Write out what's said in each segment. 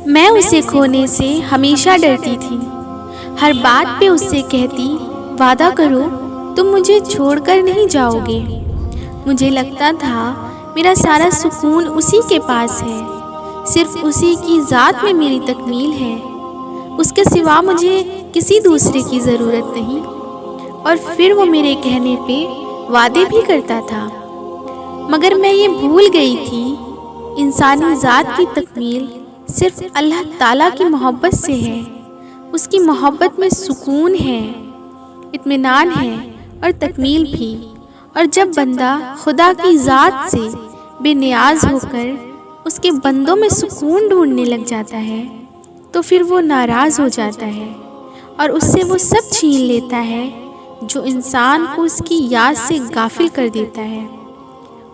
میں اسے کھونے سے ہمیشہ ڈرتی تھی، ہر بات پہ اس سے کہتی وعدہ کرو تم مجھے چھوڑ کر نہیں جاؤ گے۔ مجھے لگتا تھا میرا سارا سکون اسی کے پاس ہے، صرف اسی کی ذات میں میری تکمیل ہے، اس کے سوا مجھے کسی دوسرے کی ضرورت نہیں۔ اور پھر وہ میرے کہنے پہ وعدے بھی کرتا تھا، مگر میں یہ بھول گئی تھی انسانی ذات کی تکمیل صرف اللہ تعالیٰ کی محبت سے ہے۔ اس کی محبت میں سکون ہے، اطمینان ہے اور تکمیل بھی۔ اور جب بندہ خدا کی ذات سے بے نیاز ہو کر اس کے بندوں میں سکون ڈھونڈنے لگ جاتا ہے تو پھر وہ ناراض ہو جاتا ہے اور اس سے وہ سب چھین لیتا ہے جو انسان کو اس کی یاد سے غافل کر دیتا ہے۔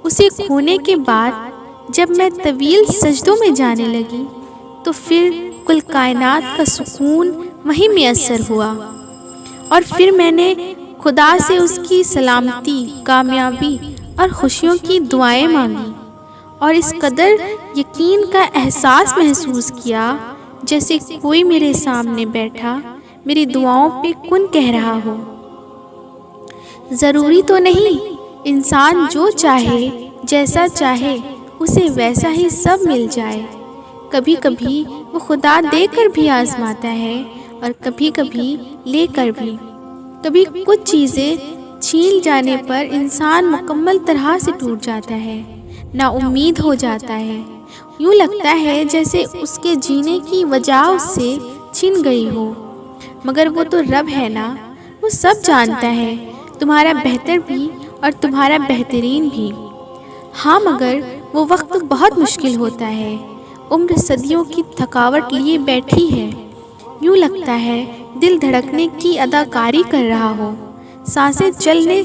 اسے کھونے کے بعد جب میں طویل سجدوں میں جانے لگی تو پھر کل کائنات کا سکون وہیں میسر ہوا، اور پھر میں نے خدا سے اس کی سلامتی، کامیابی اور خوشیوں کی دعائیں مانگی، اور اس قدر یقین کا احساس محسوس کیا جیسے کوئی میرے سامنے بیٹھا میری دعاؤں پہ کن کہہ رہا ہو۔ ضروری تو نہیں انسان جو چاہے، جیسا چاہے اسے ویسا ہی سب مل جائے۔ کبھی کبھی وہ خدا دے کر بھی آزماتا ہے اور کبھی کبھی لے کر بھی۔ کبھی کچھ چیزیں چھین جانے پر انسان مکمل طرح سے ٹوٹ جاتا ہے، نا امید ہو جاتا ہے، یوں لگتا ہے جیسے اس کے جینے کی وجہ اس سے چھن گئی ہو۔ مگر وہ تو رب ہے نا، وہ سب جانتا ہے، تمہارا بہتر بھی اور تمہارا بہترین بھی۔ ہاں مگر وہ وقت بہت مشکل ہوتا ہے، عمر صدیوں کی تھکاوٹ لیے بیٹھی ہے، یوں لگتا ہے دل دھڑکنے کی اداکاری کر رہا ہو، سانسیں چلنے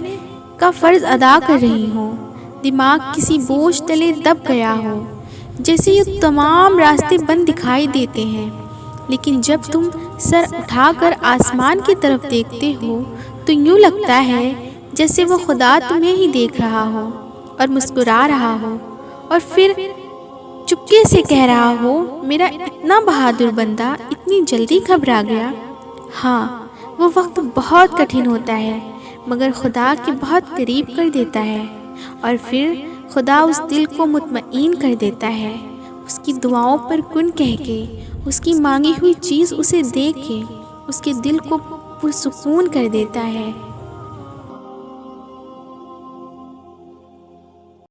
کا فرض ادا کر رہی ہوں، دماغ کسی بوجھ تلے دب گیا ہو، جیسے یہ تمام راستے بند دکھائی دیتے ہیں۔ لیکن جب تم سر اٹھا کر آسمان کی طرف دیکھتے ہو تو یوں لگتا ہے جیسے وہ خدا تمہیں ہی دیکھ رہا ہو اور مسکرا رہا ہو، اور پھر چپکے سے کہہ رہا ہو میرا اتنا بہادر بندہ اتنی جلدی گھبرا گیا۔ ہاں وہ وقت بہت کٹھن ہوتا ہے مگر خدا کے بہت قریب کر دیتا ہے، اور پھر خدا اس دل کو مطمئن کر دیتا ہے، اس کی دعاؤں پر کن کہہ کے، اس کی مانگی ہوئی چیز اسے دے کے اس کے دل کو پرسکون کر دیتا ہے۔